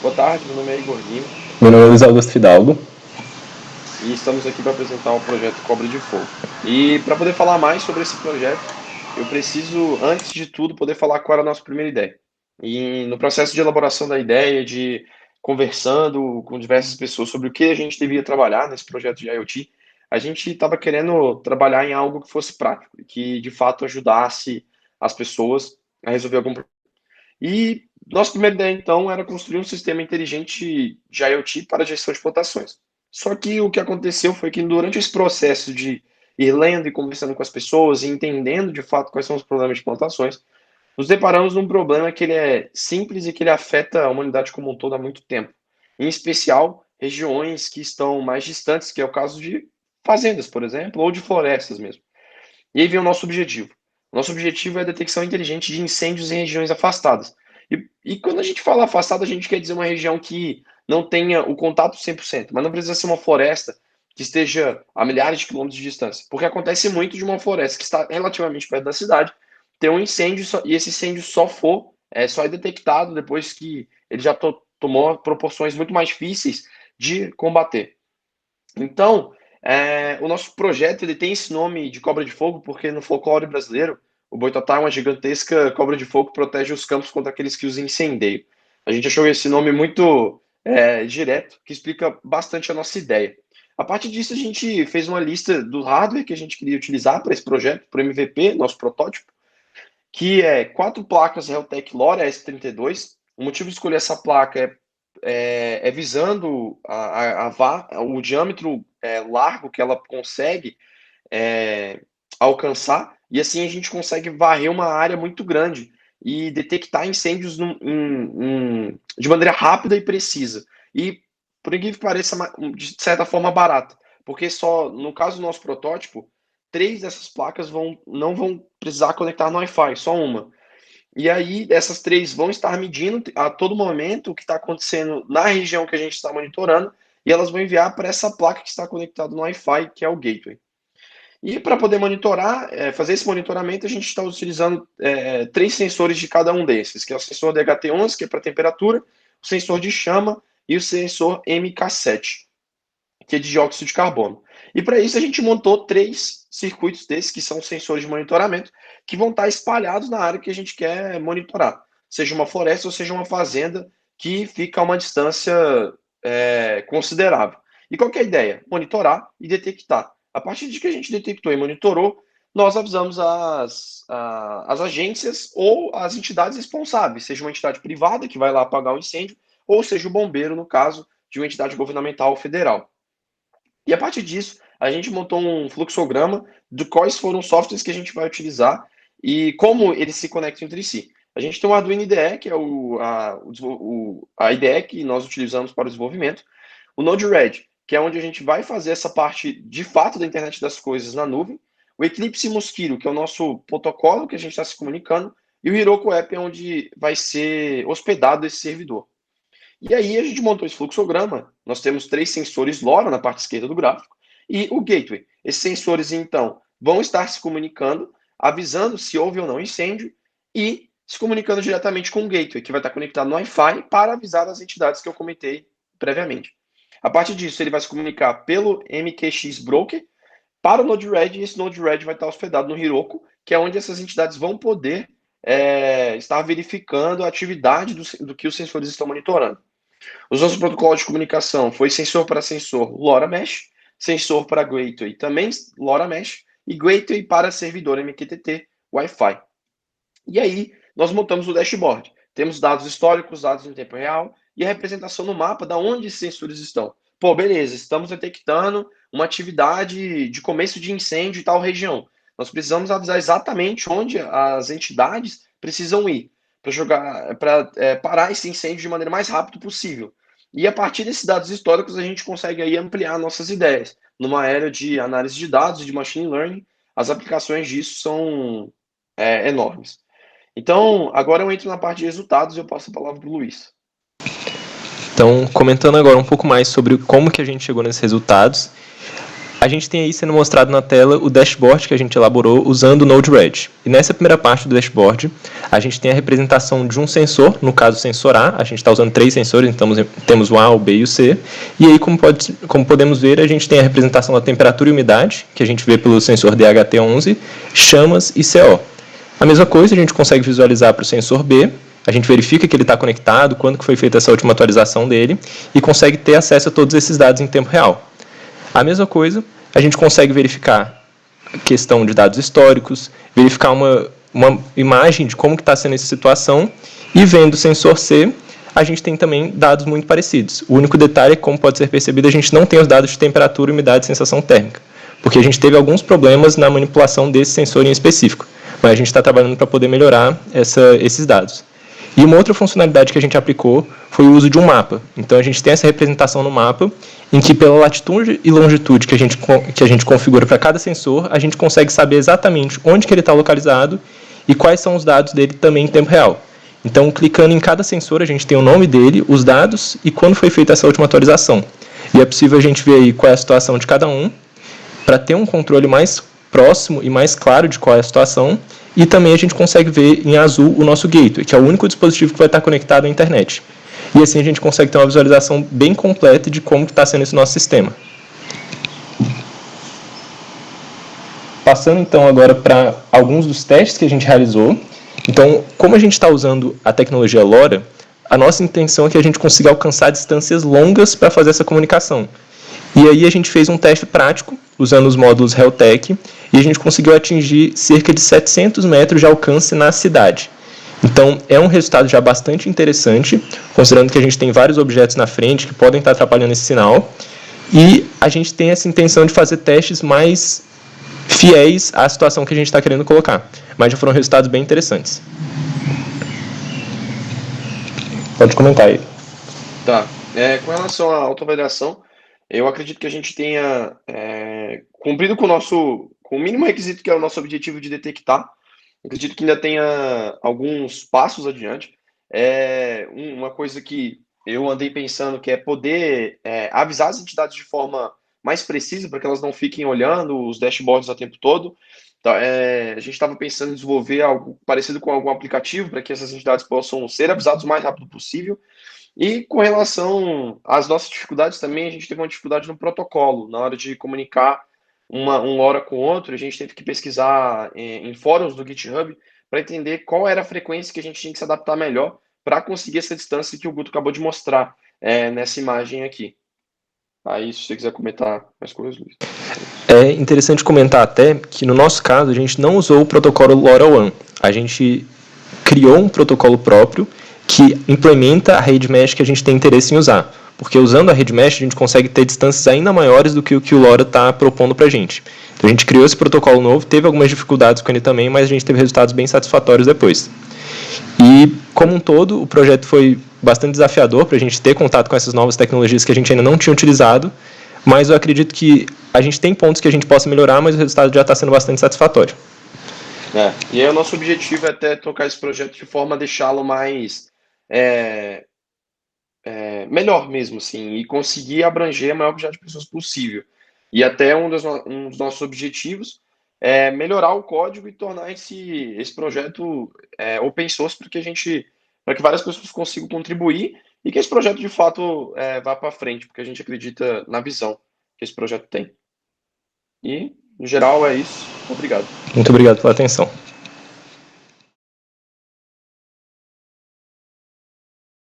Boa tarde, meu nome é Igor Lima Meu nome é Luiz Augusto Fidalgo. e estamos aqui para apresentar o projeto Cobra de Fogo. E para poder falar mais sobre esse projeto, eu preciso, antes de tudo, poder falar qual era a nossa primeira ideia. E no processo de elaboração da ideia, de conversando com diversas pessoas sobre o que a gente devia trabalhar nesse projeto de IoT, a gente estava querendo trabalhar em algo que fosse prático, que de fato ajudasse as pessoas a resolver algum problema. E nossa primeira ideia, então, era construir um sistema inteligente de IoT para gestão de plantações. Só que o que aconteceu foi que durante esse processo de ir lendo e conversando com as pessoas e entendendo de fato quais são os problemas de plantações, nos deparamos num problema que ele é simples e que ele afeta a humanidade como um todo há muito tempo. Em especial, regiões que estão mais distantes, que é o caso de fazendas, por exemplo, ou de florestas mesmo. E aí vem o nosso objetivo. O nosso objetivo é a detecção inteligente de incêndios em regiões afastadas. E quando a gente fala afastada, a gente quer dizer uma região que não tenha o contato 100%, mas não precisa ser uma floresta que esteja a milhares de quilômetros de distância. Porque acontece muito de uma floresta que está relativamente perto da cidade ter um incêndio e esse incêndio só é detectado depois que ele já tomou proporções muito mais difíceis de combater. Então, o nosso projeto ele tem esse nome de cobra de fogo porque no folclore brasileiro o boitatá é uma gigantesca cobra de fogo que protege os campos contra aqueles que os incendeiam. A gente achou esse nome muito direto, que explica bastante a nossa ideia. A partir disso, a gente fez uma lista do hardware que a gente queria utilizar para esse projeto, para o MVP, nosso protótipo, que é 4 placas Realtek LoRa S32. O motivo de escolher essa placa é visando o diâmetro largo que ela consegue alcançar, e assim a gente consegue varrer uma área muito grande e detectar incêndios de maneira rápida e precisa. E, por incrível que pareça, de certa forma barata, porque só, no caso do nosso protótipo, 3 dessas placas não vão precisar conectar no Wi-Fi, só uma. E aí, essas 3 vão estar medindo a todo momento o que está acontecendo na região que a gente está monitorando, e elas vão enviar para essa placa que está conectada no Wi-Fi, que é o gateway. E para poder monitorar, fazer esse monitoramento, a gente está utilizando 3 sensores de cada um desses, que é o sensor DHT11, que é para temperatura, o sensor de chama e o sensor MK7, que é de dióxido de carbono. E para isso a gente montou 3 circuitos desses, que são sensores de monitoramento, que vão estar espalhados na área que a gente quer monitorar, seja uma floresta ou seja uma fazenda que fica a uma distância considerável. E qual que é a ideia? Monitorar e detectar. A partir de que a gente detectou e monitorou, nós avisamos as agências ou as entidades responsáveis, seja uma entidade privada que vai lá apagar o incêndio, ou seja o bombeiro, no caso de uma entidade governamental federal. E a partir disso, a gente montou um fluxograma de quais foram os softwares que a gente vai utilizar e como eles se conectam entre si. A gente tem o Arduino IDE, que é a IDE que nós utilizamos para o desenvolvimento, o Node-RED, que é onde a gente vai fazer essa parte de fato da internet das coisas na nuvem, o Eclipse Mosquito, que é o nosso protocolo que a gente está se comunicando, e o Heroku App é onde vai ser hospedado esse servidor. E aí a gente montou esse fluxograma, nós temos 3 sensores LoRa na parte esquerda do gráfico, e o gateway. Esses sensores, então, vão estar se comunicando, avisando se houve ou não incêndio, e se comunicando diretamente com o gateway, que vai estar conectado no Wi-Fi, para avisar as entidades que eu comentei previamente. A partir disso, ele vai se comunicar pelo MQX Broker para o Node-RED, e esse Node-RED vai estar hospedado no Heroku, que é onde essas entidades vão poder estar verificando a atividade do que os sensores estão monitorando. Os nossos protocolos de comunicação foi sensor para sensor LoRa Mesh, sensor para gateway também LoRa Mesh, e gateway para servidor MQTT Wi-Fi. E aí, nós montamos o dashboard. Temos dados históricos, dados em tempo real, e a representação no mapa de onde esses sensores estão. Pô, beleza, estamos detectando uma atividade de começo de incêndio em tal região. Nós precisamos avisar exatamente onde as entidades precisam ir para parar esse incêndio de maneira mais rápida possível. E a partir desses dados históricos, a gente consegue aí ampliar nossas ideias. Numa era de análise de dados e de machine learning, as aplicações disso são enormes. Então, agora eu entro na parte de resultados e eu passo a palavra para o Luiz. Então, comentando agora um pouco mais sobre como que a gente chegou nesses resultados, A gente tem aí sendo mostrado na tela o dashboard que a gente elaborou usando o Node-RED. E nessa primeira parte do dashboard, a gente tem a representação de um sensor, no caso o sensor A, a gente está usando 3 sensores, então temos o A, o B e o C. E aí, como podemos ver, a gente tem a representação da temperatura e umidade, que a gente vê pelo sensor DHT11, chamas e CO. A mesma coisa a gente consegue visualizar para o sensor B, a gente verifica que ele está conectado, quando que foi feita essa última atualização dele, e consegue ter acesso a todos esses dados em tempo real. A mesma coisa, a gente consegue verificar a questão de dados históricos, verificar uma imagem de como está sendo essa situação, e vendo o sensor C, a gente tem também dados muito parecidos. O único detalhe é que, como pode ser percebido, a gente não tem os dados de temperatura, umidade e sensação térmica, porque a gente teve alguns problemas na manipulação desse sensor em específico, mas a gente está trabalhando para poder melhorar esses dados. E uma outra funcionalidade que a gente aplicou foi o uso de um mapa. Então a gente tem essa representação no mapa, em que pela latitude e longitude que a gente configura para cada sensor, a gente consegue saber exatamente onde que ele está localizado e quais são os dados dele também em tempo real. Então, clicando em cada sensor, a gente tem o nome dele, os dados e quando foi feita essa última atualização. E é possível a gente ver aí qual é a situação de cada um, para ter um controle mais próximo e mais claro de qual é a situação. E também a gente consegue ver em azul o nosso gateway, que é o único dispositivo que vai estar conectado à internet. E assim a gente consegue ter uma visualização bem completa de como está sendo esse nosso sistema. Passando então agora para alguns dos testes que a gente realizou. Então, como a gente está usando a tecnologia LoRa, a nossa intenção é que a gente consiga alcançar distâncias longas para fazer essa comunicação. E aí a gente fez um teste prático, usando os módulos Heltec, e a gente conseguiu atingir cerca de 700 metros de alcance na cidade. Então, é um resultado já bastante interessante, considerando que a gente tem vários objetos na frente que podem estar atrapalhando esse sinal, e a gente tem essa intenção de fazer testes mais fiéis à situação que a gente está querendo colocar. Mas já foram resultados bem interessantes. Pode comentar aí. Tá. Com relação à autovalidação, eu acredito que a gente tenha cumprido com o mínimo requisito que é o nosso objetivo de detectar. Eu acredito que ainda tenha alguns passos adiante. Uma coisa que eu andei pensando que é poder avisar as entidades de forma mais precisa, para que elas não fiquem olhando os dashboards o tempo todo. Então, a gente estava pensando em desenvolver algo parecido com algum aplicativo para que essas entidades possam ser avisadas o mais rápido possível. E com relação às nossas dificuldades também, a gente teve uma dificuldade no protocolo, na hora de comunicar um hora com o outro, a gente teve que pesquisar em fóruns do GitHub para entender qual era a frequência que a gente tinha que se adaptar melhor para conseguir essa distância que o Guto acabou de mostrar nessa imagem aqui. Aí, se você quiser comentar mais coisas, Luiz. É interessante comentar até que, no nosso caso, a gente não usou o protocolo LoRaWAN. A gente criou um protocolo próprio que implementa a rede mesh que a gente tem interesse em usar. Porque usando a rede mesh, a gente consegue ter distâncias ainda maiores do que o LoRa está propondo para a gente. Então, a gente criou esse protocolo novo, teve algumas dificuldades com ele também, mas a gente teve resultados bem satisfatórios depois. E, como um todo, o projeto foi bastante desafiador para a gente ter contato com essas novas tecnologias que a gente ainda não tinha utilizado, mas eu acredito que a gente tem pontos que a gente possa melhorar, mas o resultado já está sendo bastante satisfatório. E aí o nosso objetivo é até tocar esse projeto de forma a deixá-lo mais melhor mesmo, assim, e conseguir abranger a maior quantidade de pessoas possível. E até um dos nossos objetivos é melhorar o código e tornar esse projeto open source para que várias pessoas consigam contribuir e que esse projeto de fato vá para frente, porque a gente acredita na visão que esse projeto tem. E, no geral, é isso. Obrigado. Muito obrigado pela atenção.